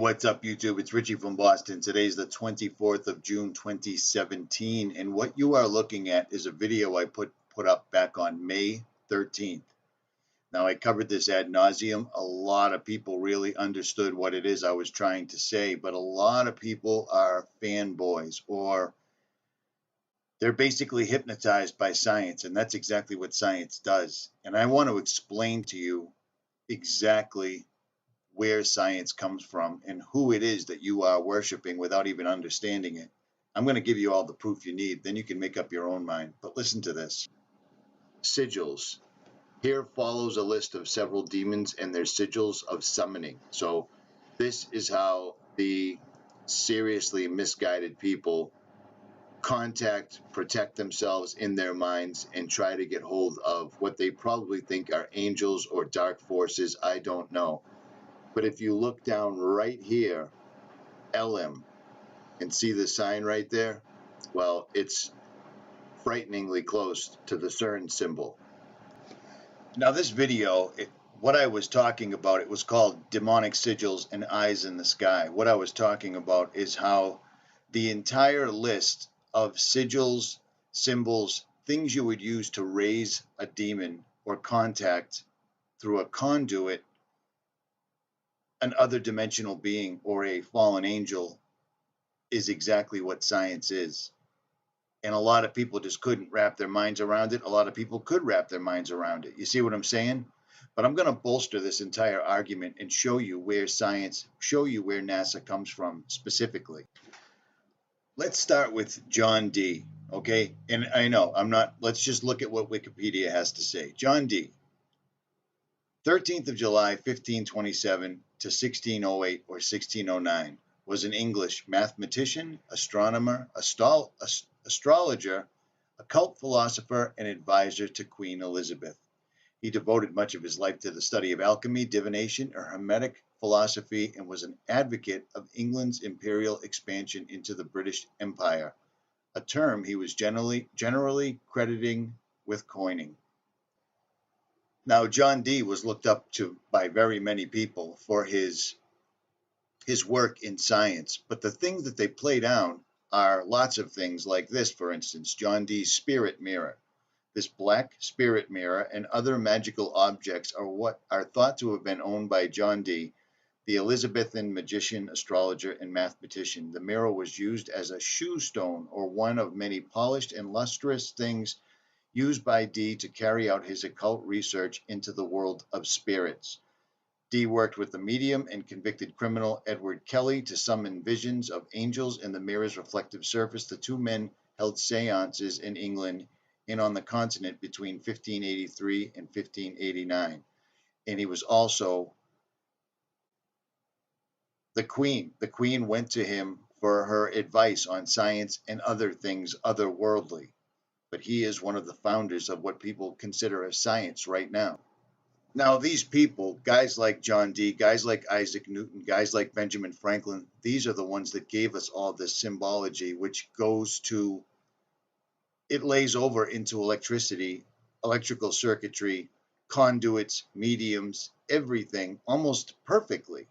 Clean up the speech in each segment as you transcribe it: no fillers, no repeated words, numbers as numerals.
What's up, YouTube? It's Richie from Boston. Today's the 24th of June, 2017, and what you are looking at is a video I put up back on May 13th. Now, I covered this ad nauseum. A lot of people really understood what it is I was trying to say, but a lot of people are fanboys, or they're basically hypnotized by science, and that's exactly what science does. And I want to explain to you exactly where science comes from and who it is that you are worshiping without even understanding it. I'm going to give you all the proof you need, then you can make up your own mind. But listen to this. Sigils. Here follows a list of several demons and their sigils of summoning. So this is how the seriously misguided people protect themselves in their minds and try to get hold of what they probably think are angels or dark forces. I don't know. But if you look down right here, LM, and see the sign right there, well, it's frighteningly close to the CERN symbol. Now, this video, what I was talking about, it was called Demonic Sigils and Eyes in the Sky. What I was talking about is how the entire list of sigils, symbols, things you would use to raise a demon or contact through a conduit, an other dimensional being or a fallen angel, is exactly what science is. And a lot of people just couldn't wrap their minds around it. A lot of people could wrap their minds around it. You see what I'm saying? But I'm going to bolster this entire argument and show you where NASA comes from specifically. Let's start with John Dee, okay? And I know let's just look at what Wikipedia has to say. John Dee, 13th of July, 1527 to 1608 or 1609, was an English mathematician, astronomer, astrologer, occult philosopher, and advisor to Queen Elizabeth. He devoted much of his life to the study of alchemy, divination, or Hermetic philosophy, and was an advocate of England's imperial expansion into the British Empire, a term he was generally crediting with coining. Now, John Dee was looked up to by very many people for his work in science, but the things that they play down are lots of things like this, for instance, John Dee's spirit mirror. This black spirit mirror and other magical objects are what are thought to have been owned by John Dee, the Elizabethan magician, astrologer, and mathematician. The mirror was used as a shoe stone or one of many polished and lustrous things used by Dee to carry out his occult research into the world of spirits. Dee worked with the medium and convicted criminal Edward Kelly to summon visions of angels in the mirror's reflective surface. The two men held seances in England and on the continent between 1583 and 1589. And he was also the Queen. The Queen went to him for her advice on science and other things otherworldly. But he is one of the founders of what people consider as science right now. Now, these people, guys like John Dee, guys like Isaac Newton, guys like Benjamin Franklin, these are the ones that gave us all this symbology, which it lays over into electricity, electrical circuitry, conduits, mediums, everything, almost perfectly.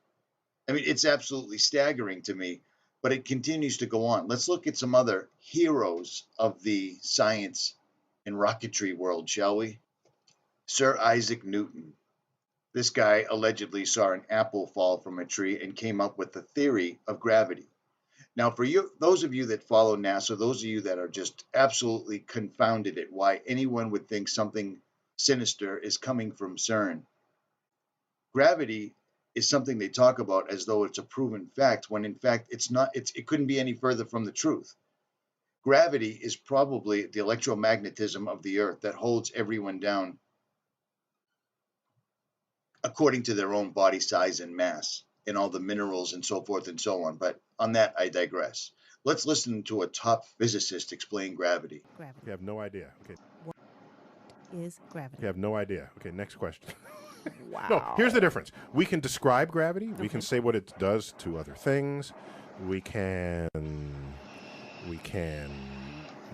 I mean, it's absolutely staggering to me, but it continues to go on. Let's look at some other heroes of the science and rocketry world, shall we? Sir Isaac Newton. This guy allegedly saw an apple fall from a tree and came up with the theory of gravity. Now, for you, those of you that follow NASA, those of you that are just absolutely confounded at why anyone would think something sinister is coming from CERN, gravity is something they talk about as though it's a proven fact, when in fact it's not. It couldn't be any further from the truth. Gravity is probably the electromagnetism of the earth that holds everyone down according to their own body size and mass and all the minerals and so forth and so on. But on that, I digress. Let's listen to a top physicist explain gravity. You have no idea. Okay. What is gravity? You have no idea. Okay, next question. Wow. No, here's the difference. We can describe gravity. We can say what it does to other things. We can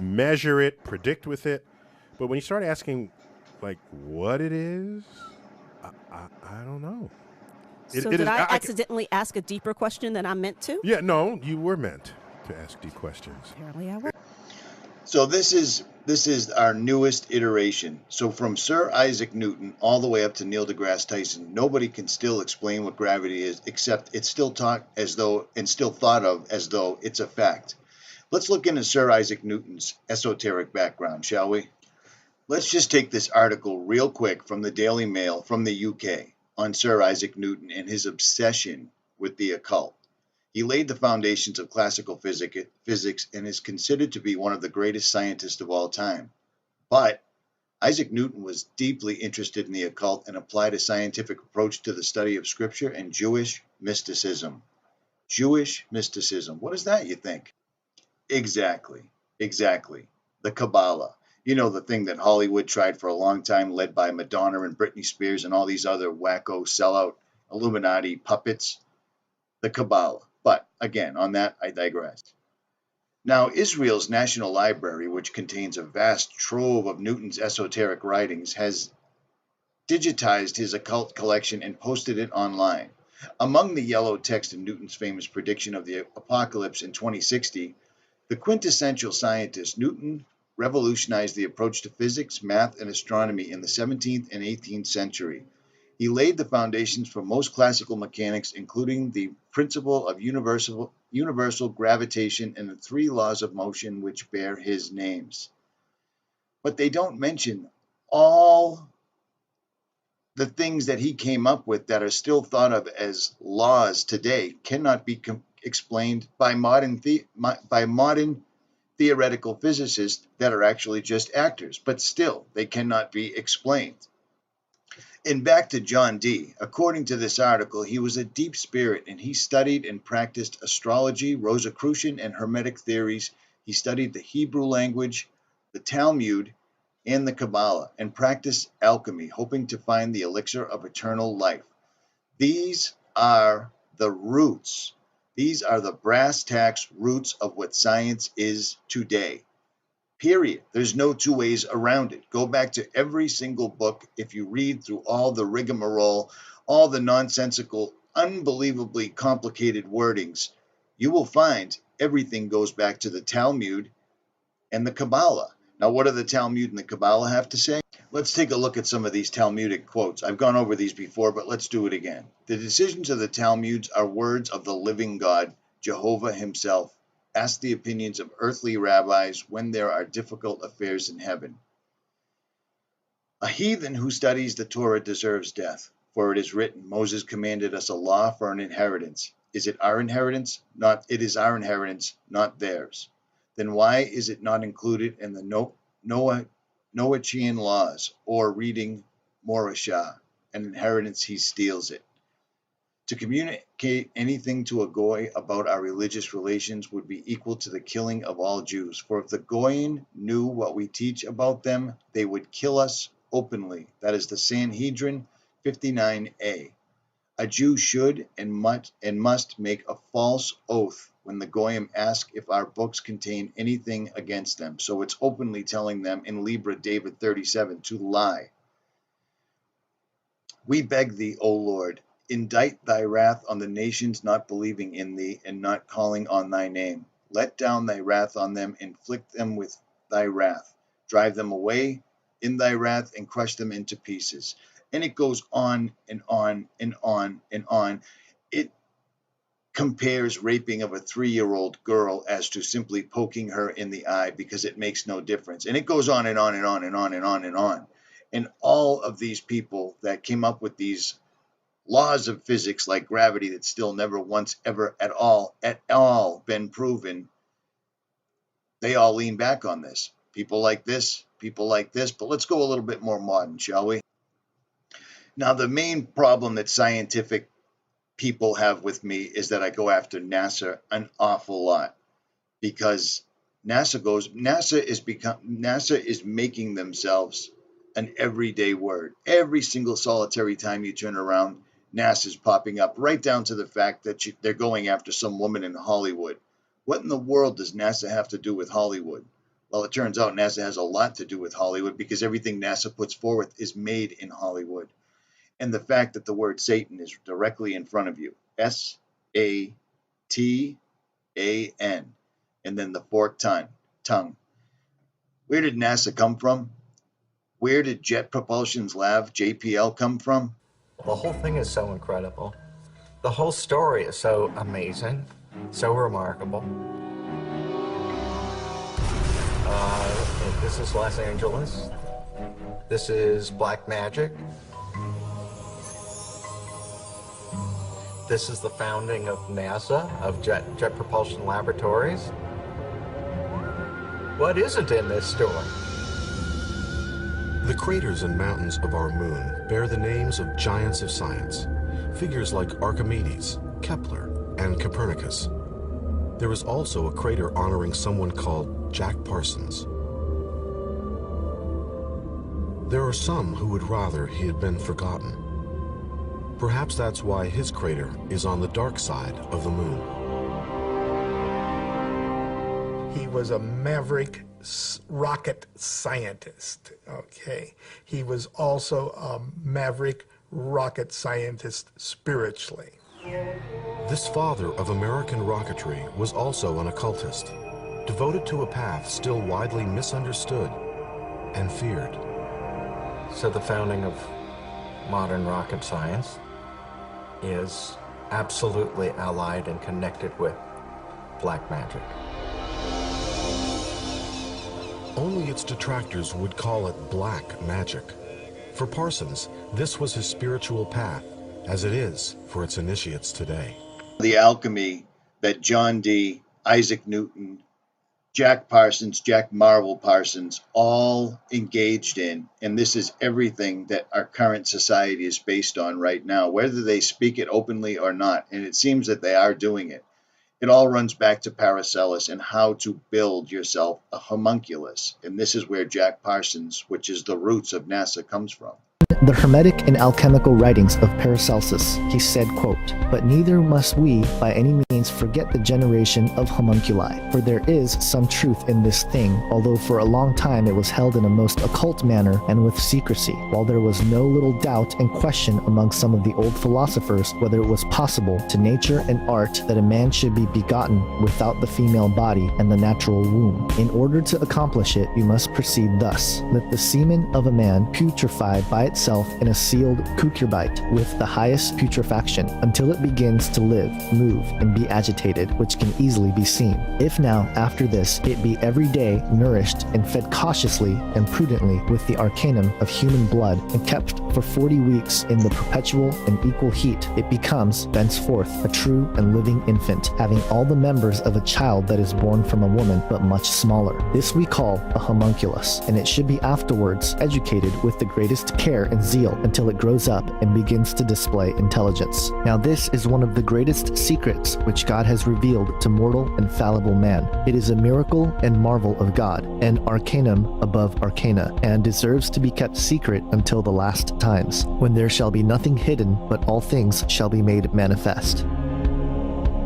measure it, predict with it. But when you start asking, like, what it is, I don't know. So it did is. I accidentally ask a deeper question than I meant to? Yeah, no, you were meant to ask deep questions. Apparently I was. So this is our newest iteration. So from Sir Isaac Newton all the way up to Neil deGrasse Tyson, nobody can still explain what gravity is, except it's still taught as though and still thought of as though it's a fact. Let's look into Sir Isaac Newton's esoteric background, shall we? Let's just take this article real quick from the Daily Mail from the UK on Sir Isaac Newton and his obsession with the occult. He laid the foundations of classical physics and is considered to be one of the greatest scientists of all time. But Isaac Newton was deeply interested in the occult and applied a scientific approach to the study of scripture and Jewish mysticism. Jewish mysticism. What is that, you think? Exactly. The Kabbalah. You know, the thing that Hollywood tried for a long time, led by Madonna and Britney Spears and all these other wacko sellout Illuminati puppets. The Kabbalah. But again, on that, I digress. Now, Israel's National Library, which contains a vast trove of Newton's esoteric writings, has digitized his occult collection and posted it online. Among the yellow text in Newton's famous prediction of the apocalypse in 2060, the quintessential scientist, Newton revolutionized the approach to physics, math, and astronomy in the 17th and 18th century. He laid the foundations for most classical mechanics, including the principle of universal gravitation and the three laws of motion which bear his names. But they don't mention all the things that he came up with that are still thought of as laws today cannot be explained by modern theoretical physicists that are actually just actors, but still they cannot be explained. And back to John Dee. According to this article, he was a deep spirit and he studied and practiced astrology, Rosicrucian, and Hermetic theories. He studied the Hebrew language, the Talmud, and the Kabbalah, and practiced alchemy, hoping to find the elixir of eternal life. These are the roots. These are the brass tacks roots of what science is today. Period. There's no two ways around it. Go back to every single book. If you read through all the rigmarole, all the nonsensical, unbelievably complicated wordings, you will find everything goes back to the Talmud and the Kabbalah. Now, what do the Talmud and the Kabbalah have to say? Let's take a look at some of these Talmudic quotes. I've gone over these before, but let's do it again. The decisions of the Talmuds are words of the living God, Jehovah himself. Ask the opinions of earthly rabbis when there are difficult affairs in heaven. A heathen who studies the Torah deserves death, for it is written, Moses commanded us a law for an inheritance. Is it our inheritance? It is our inheritance, not theirs. Then why is it not included in the Noachian laws, or reading Morashah, an inheritance he steals it? To communicate anything to a Goy about our religious relations would be equal to the killing of all Jews. For if the Goyim knew what we teach about them, they would kill us openly. That is the Sanhedrin 59a. A Jew should and must make a false oath when the Goyim ask if our books contain anything against them. So it's openly telling them in Libra David 37 to lie. We beg thee, O Lord, indict thy wrath on the nations not believing in thee and not calling on thy name. Let down thy wrath on them, inflict them with thy wrath. Drive them away in thy wrath and crush them into pieces. And it goes on and on and on and on. It compares raping of a 3-year-old girl as to simply poking her in the eye because it makes no difference. And it goes on and on and on and on and on and on. And all of these people that came up with these laws of physics like gravity that still never once ever at all been proven, they all lean back on this. People like this, but let's go a little bit more modern, shall we? Now, the main problem that scientific people have with me is that I go after NASA an awful lot because NASA is making themselves an everyday word. Every single solitary time you turn around, NASA's popping up, right down to the fact that they're going after some woman in Hollywood. What in the world does NASA have to do with Hollywood? Well, it turns out NASA has a lot to do with Hollywood because everything NASA puts forward is made in Hollywood. and the fact that the word Satan is directly in front of you. Satan, and then the forked tongue. Where did NASA come from? Where did Jet Propulsion's Lab, JPL, come from? The whole thing is so incredible. The whole story is so amazing, so remarkable. This is Los Angeles. This is black magic. This is the founding of NASA, of Jet Propulsion Laboratories. What isn't in this story? The craters and mountains of our moon bear the names of giants of science, figures like Archimedes, Kepler, and Copernicus. There is also a crater honoring someone called Jack Parsons. There are some who would rather he had been forgotten. Perhaps that's why his crater is on the dark side of the moon. He was a maverick rocket scientist, okay? He was also a maverick rocket scientist spiritually. This father of American rocketry was also an occultist, devoted to a path still widely misunderstood and feared. So the founding of modern rocket science is absolutely allied and connected with black magic. Only its detractors would call it black magic. For Parsons, this was his spiritual path, as it is for its initiates today. The alchemy that John Dee, Isaac Newton, Jack Parsons, Jack Marvel Parsons, all engaged in, and this is everything that our current society is based on right now, whether they speak it openly or not, and it seems that they are doing it. It all runs back to Paracelsus and how to build yourself a homunculus, and this is where Jack Parsons, which is the roots of NASA, comes from. The Hermetic and alchemical writings of Paracelsus, he said, quote, "But neither must we by any means forget the generation of homunculi, for there is some truth in this thing, although for a long time it was held in a most occult manner and with secrecy, while there was no little doubt and question among some of the old philosophers whether it was possible to nature and art that a man should be begotten without the female body and the natural womb. In order to accomplish it, you must proceed thus. Let the semen of a man putrefy by itself in a sealed cucurbite with the highest putrefaction until it begins to live, move, and be agitated, which can easily be seen. If now, after this, it be every day nourished and fed cautiously and prudently with the arcanum of human blood and kept for 40 weeks in the perpetual and equal heat, it becomes, thenceforth, a true and living infant, having all the members of a child that is born from a woman, but much smaller. This we call a homunculus, and it should be afterwards educated with the greatest care and zeal until it grows up and begins to display intelligence. Now this is one of the greatest secrets which God has revealed to mortal and fallible man. It is a miracle and marvel of God, an arcanum above arcana, and deserves to be kept secret until the last times, when there shall be nothing hidden, but all things shall be made manifest.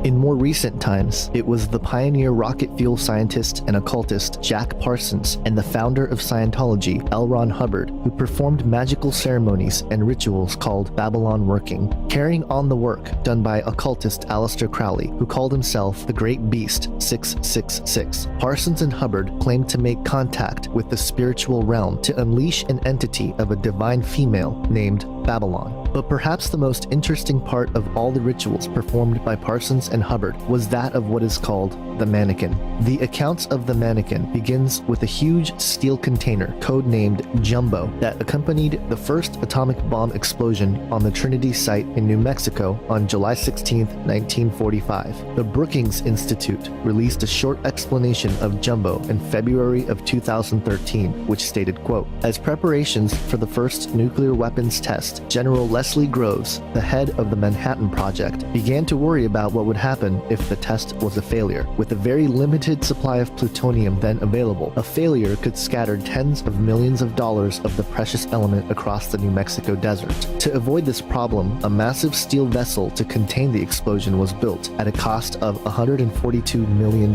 In more recent times, it was the pioneer rocket fuel scientist and occultist Jack Parsons and the founder of Scientology, L. Ron Hubbard, who performed magical ceremonies and rituals called Babylon working, carrying on the work done by occultist Aleister Crowley, who called himself the Great Beast 666. Parsons and Hubbard claimed to make contact with the spiritual realm to unleash an entity of a divine female named Babylon. But perhaps the most interesting part of all the rituals performed by Parsons and Hubbard was that of what is called the mannequin. The accounts of the mannequin begins with a huge steel container codenamed Jumbo that accompanied the first atomic bomb explosion on the Trinity site in New Mexico on July 16, 1945. The Brookings Institute released a short explanation of Jumbo in February of 2013, which stated, quote, "As preparations for the first nuclear weapons test, General Leslie Groves, the head of the Manhattan Project, began to worry about what would happen if the test was a failure. With a very limited supply of plutonium then available, a failure could scatter tens of millions of dollars of the precious element across the New Mexico desert. To avoid this problem, a massive steel vessel to contain the explosion was built at a cost of $142 million.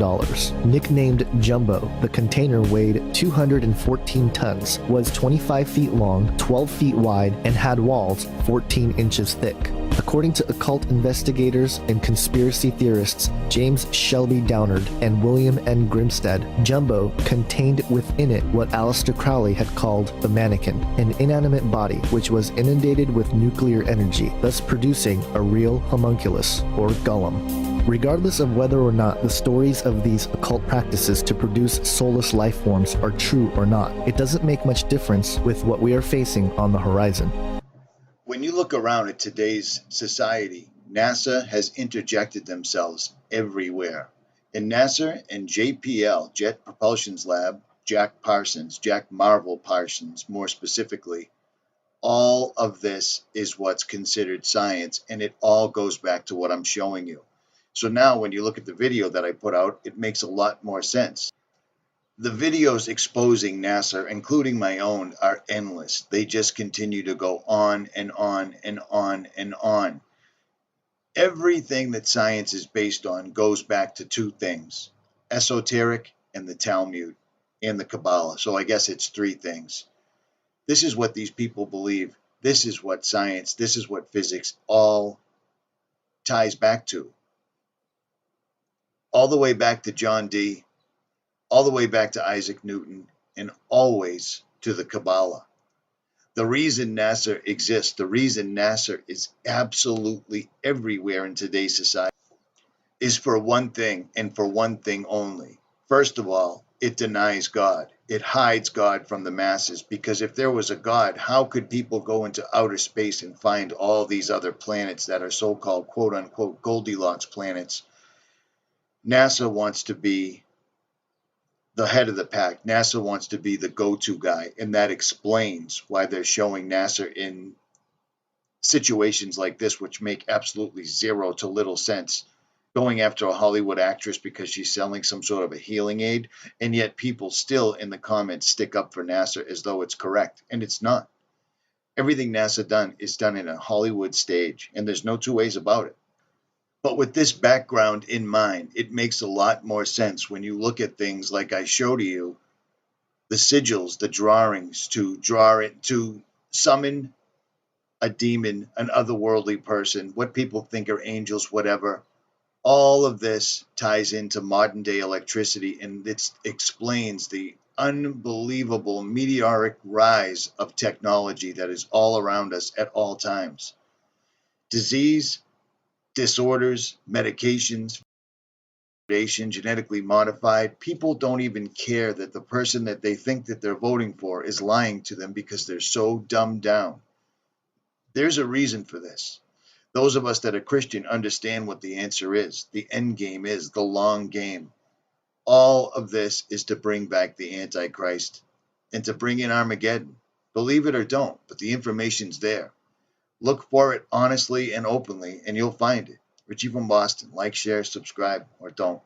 Nicknamed Jumbo, the container weighed 214 tons, was 25 feet long, 12 feet wide, and had walls 40 14 inches thick. According to occult investigators and conspiracy theorists James Shelby Downard and William N. Grimstad, Jumbo contained within it what Aleister Crowley had called the mannequin, an inanimate body which was inundated with nuclear energy, thus producing a real homunculus, or golem. Regardless of whether or not the stories of these occult practices to produce soulless life forms are true or not, it doesn't make much difference with what we are facing on the horizon. When you look around at today's society, NASA has interjected themselves everywhere. And NASA and JPL, Jet Propulsion's Lab, Jack Marvel Parsons more specifically, all of this is what's considered science, and it all goes back to what I'm showing you. So now when you look at the video that I put out, it makes a lot more sense. The videos exposing NASA, including my own, are endless. They just continue to go on and on and on and on. Everything that science is based on goes back to two things: esoteric and the Talmud and the Kabbalah. So I guess it's three things. This is what these people believe. This is what science, this is what physics all ties back to. All the way back to John Dee, all the way back to Isaac Newton, and always to the Kabbalah. The reason NASA exists, the reason NASA is absolutely everywhere in today's society, is for one thing and for one thing only. First of all, it denies God. It hides God from the masses, because if there was a God, how could people go into outer space and find all these other planets that are so-called quote-unquote Goldilocks planets? NASA wants to be the head of the pack. NASA wants to be the go-to guy, and that explains why they're showing NASA in situations like this, which make absolutely zero to little sense, going after a Hollywood actress because she's selling some sort of a healing aid, and yet people still in the comments stick up for NASA as though it's correct, and it's not. Everything NASA done is done in a Hollywood stage, and there's no two ways about it. But with this background in mind, it makes a lot more sense when you look at things like I show to you, the sigils, the drawings to draw it, to summon a demon, an otherworldly person, what people think are angels, whatever. All of this ties into modern day electricity, and it explains the unbelievable meteoric rise of technology that is all around us at all times. Disease, disorders, medications, genetically modified. People don't even care that the person that they think that they're voting for is lying to them because they're so dumbed down. There's a reason for this. Those of us that are Christian understand what the answer is. The end game is the long game. All of this is to bring back the Antichrist and to bring in Armageddon. Believe it or don't, but the information's there. Look for it honestly and openly, and you'll find it. Richie from Boston. Like, share, subscribe, or don't.